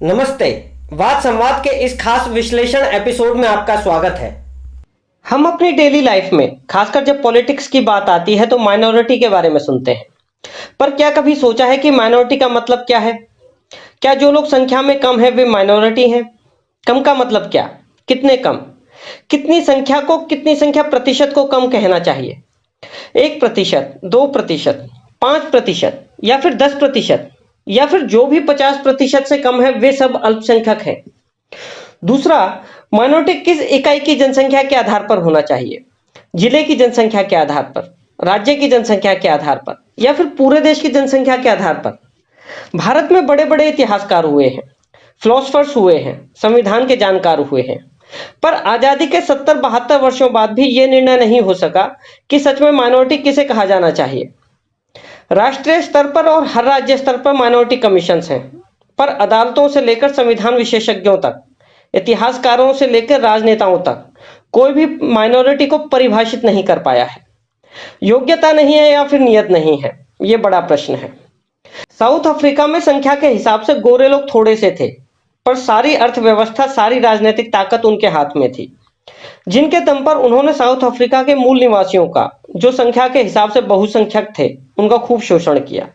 नमस्ते। वाद संवाद के इस खास विश्लेषण एपिसोड में आपका स्वागत है। हम अपनी डेली लाइफ में खासकर जब पॉलिटिक्स की बात आती है तो माइनॉरिटी के बारे में सुनते हैं। पर क्या कभी सोचा है कि माइनॉरिटी का मतलब क्या है? क्या जो लोग संख्या में कम है वे माइनॉरिटी हैं? कम का मतलब क्या? कितने कम? कितनी संख्या प्रतिशत को कम कहना चाहिए? 1%, 2%, 5% या फिर 10% या फिर जो भी 50% से कम है वे सब अल्पसंख्यक हैं। दूसरा, माइनॉरिटी किस इकाई की जनसंख्या के आधार पर होना चाहिए? जिले की जनसंख्या के आधार पर, राज्य की जनसंख्या के आधार पर या फिर पूरे देश की जनसंख्या के आधार पर? भारत में बड़े बड़े इतिहासकार हुए हैं, फिलोसफर्स हुए हैं, संविधान के जानकार हुए हैं, पर आजादी के 70-72 वर्षों बाद भी यह निर्णय नहीं हो सका कि सच में माइनॉरिटी किसे कहा जाना चाहिए। राष्ट्रीय स्तर पर और हर राज्य स्तर पर माइनॉरिटी कमीशंस हैं, पर अदालतों से लेकर संविधान विशेषज्ञों तक, इतिहासकारों से लेकर राजनेताओं तक कोई भी माइनॉरिटी को परिभाषित नहीं कर पाया है। योग्यता नहीं है या फिर नियत नहीं है, ये बड़ा प्रश्न है। साउथ अफ्रीका में संख्या के हिसाब से गोरे लोग थोड़े से थे, पर सारी अर्थव्यवस्था, सारी राजनीतिक ताकत उनके हाथ में थी, जिनके दम पर उन्होंने साउथ अफ्रीका के मूल निवासियों का, जो संख्या के हिसाब से बहुसंख्यक थे, उनका खूब शोषण किया।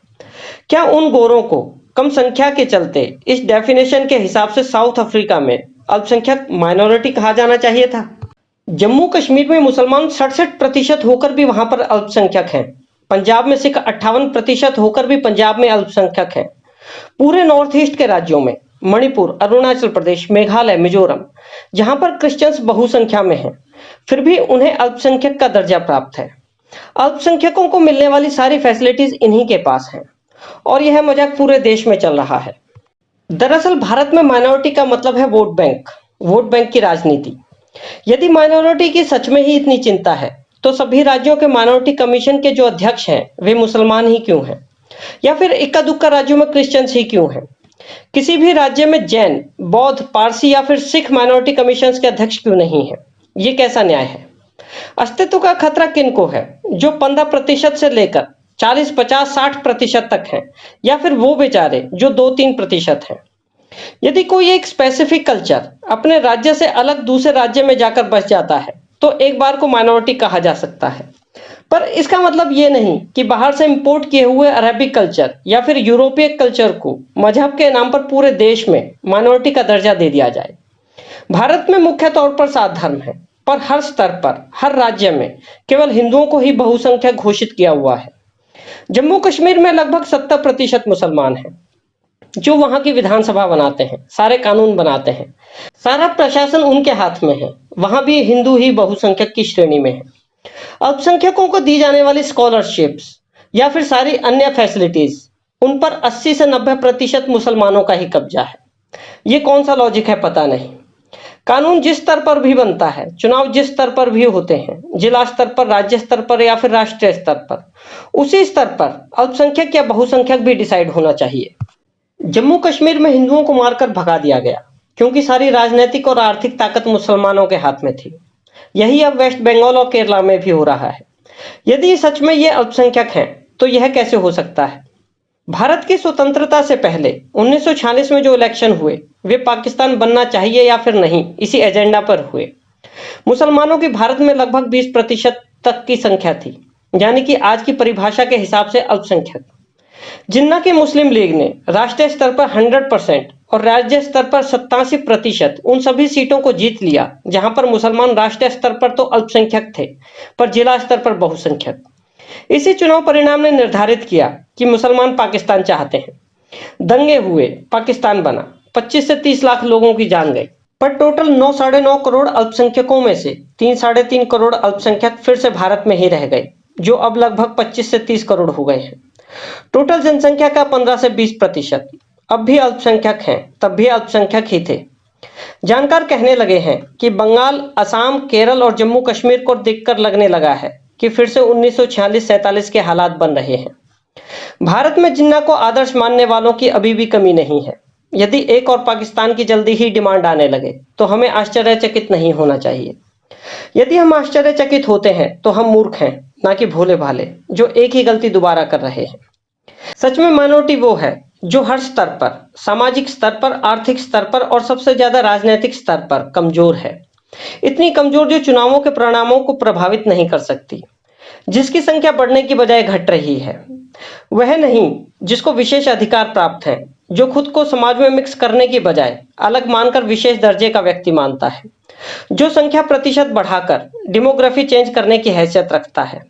क्या उन गोरों को कम संख्या के चलते इस डेफिनेशन के हिसाब से साउथ अफ्रीका में अल्पसंख्यक माइनॉरिटी कहा जाना चाहिए था? जम्मू कश्मीर में मुसलमान 67% होकर भी वहां पर अल्पसंख्यक हैं। पंजाब में सिख 58% होकर भी पंजाब में अल्पसंख्यक हैं। पूरे नॉर्थ ईस्ट के राज्यों में, मणिपुर, अरुणाचल प्रदेश, मेघालय, मिजोरम, जहां पर क्रिश्चियंस बहुसंख्या में हैं, फिर भी उन्हें अल्पसंख्यक का दर्जा प्राप्त है। अल्पसंख्यकों को मिलने वाली सारी फैसिलिटीज इन्हीं के पास हैं और यह मजाक पूरे देश में चल रहा है। दरअसल भारत में माइनॉरिटी का मतलब है वोट बैंक की राजनीति। यदि माइनॉरिटी की सच में ही इतनी चिंता है तो सभी राज्यों के माइनॉरिटी कमीशन के जो अध्यक्ष हैं वे मुसलमान ही क्यों हैं? या फिर इक्का दुक्का राज्यों में क्रिश्चियंस ही क्यों हैं? किसी भी राज्य में जैन, बौद्ध, पारसी या फिर सिख माइनॉरिटी कमीशन के अध्यक्ष क्यों नहीं है? ये कैसा न्याय है? अस्तित्व का खतरा किनको है? जो 15% से लेकर 40, 50, 60% तक हैं, या फिर वो बेचारे जो 2-3% हैं? यदि कोई एक स्पेसिफिक कल्चर अपने राज्य से अलग दूसरे राज्य में जाकर बस जाता है तो एक बार को माइनॉरिटी कहा जा सकता है, पर इसका मतलब ये नहीं कि बाहर से इंपोर्ट किए हुए अरेबिक कल्चर या फिर यूरोपीय कल्चर को मजहब के नाम पर पूरे देश में माइनॉरिटी का दर्जा दे दिया जाए। भारत में मुख्य तौर पर 7 धर्म हैं, पर हर स्तर पर, हर राज्य में केवल हिंदुओं को ही बहुसंख्यक घोषित किया हुआ है। जम्मू कश्मीर में लगभग 70% मुसलमान हैं, जो वहां की विधानसभा बनाते हैं, सारे कानून बनाते हैं, सारा प्रशासन उनके हाथ में है। वहां भी हिंदू ही बहुसंख्यक की श्रेणी में है। अल्पसंख्यकों को दी जाने वाली स्कॉलरशिप्स या फिर सारी अन्य फैसिलिटीज, उन पर 80 से 90% मुसलमानों का ही कब्जा है। ये कौन सा लॉजिक है पता नहीं। कानून जिस स्तर पर भी बनता है, चुनाव जिस स्तर पर भी होते हैं, जिला स्तर पर, राज्य स्तर पर या फिर राष्ट्रीय स्तर पर, उसी स्तर पर अल्पसंख्यक या बहुसंख्यक भी डिसाइड होना चाहिए। जम्मू कश्मीर में हिंदुओं को मारकर भगा दिया गया क्योंकि सारी राजनीतिक और आर्थिक ताकत मुसलमानों के हाथ में थी। यही अब वेस्ट बंगाल और केरला में भी हो रहा है। यदि सच में ये अल्पसंख्यक हैं तो यह कैसे हो सकता है? भारत की स्वतंत्रता से पहले 1946 में जो इलेक्शन हुए वे पाकिस्तान बनना चाहिए या फिर नहीं, इसी एजेंडा पर हुए। मुसलमानों की भारत में लगभग 20% तक की संख्या थी, यानी कि आज की परिभाषा के हिसाब से अल्पसंख्यक। जिन्ना की मुस्लिम लीग ने राष्ट्रीय स्तर पर 100% और राज्य स्तर पर 87% उन सभी सीटों को जीत लिया जहां पर मुसलमान राष्ट्रीय स्तर पर तो अल्पसंख्यक थे, पर जिला स्तर पर बहुसंख्यक। इसी चुनाव परिणाम ने निर्धारित किया कि मुसलमान पाकिस्तान चाहते हैं। दंगे हुए, पाकिस्तान बना, 25 से 30 लाख लोगों की जान गई, पर टोटल 9 साढ़े 9 करोड़ अल्पसंख्यकों में से 3 साढ़े 3 करोड़ अल्पसंख्यक फिर से भारत में ही रह गए, जो अब लगभग 25 से 30 करोड़ हो गए हैं। टोटल जनसंख्या का 15 से 20% अब भी अल्पसंख्यक हैं, तब भी अल्पसंख्यक ही थे। जानकार कहने लगे हैं कि बंगाल, असम, केरल और जम्मू कश्मीर को देखकर लगने लगा है कि फिर से 1946-47 के हालात बन रहे हैं। भारत में जिन्ना को आदर्श मानने वालों की अभी भी कमी नहीं है। यदि एक और पाकिस्तान की जल्दी ही डिमांड आने लगे तो हमें आश्चर्यचकित नहीं होना चाहिए। यदि हम आश्चर्यचकित होते हैं तो हम मूर्ख हैं, ना कि भोले भाले जो एक ही गलती दोबारा कर रहे हैं। सच में माइनॉरिटी वो है जो हर स्तर पर, सामाजिक स्तर पर, आर्थिक स्तर पर और सबसे ज्यादा राजनीतिक स्तर पर कमजोर है। इतनी कमजोर जो चुनावों के परिणामों को प्रभावित नहीं कर सकती, जिसकी संख्या बढ़ने की बजाय घट रही है। वह नहीं जिसको विशेष अधिकार प्राप्त है, जो खुद को समाज में मिक्स करने की बजाय अलग मानकर विशेष दर्जे का व्यक्ति मानता है, जो संख्या प्रतिशत बढ़ाकर डेमोग्राफी चेंज करने की हैसियत रखता है,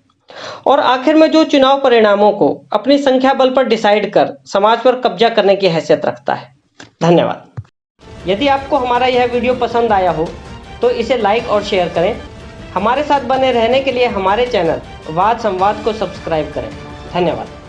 और आखिर में जो चुनाव परिणामों को अपनी संख्या बल पर डिसाइड कर समाज पर कब्जा करने की हैसियत रखता है। धन्यवाद। यदि आपको हमारा यह वीडियो पसंद आया हो तो इसे लाइक और शेयर करें। हमारे साथ बने रहने के लिए हमारे चैनल वाद संवाद को सब्सक्राइब करें। धन्यवाद।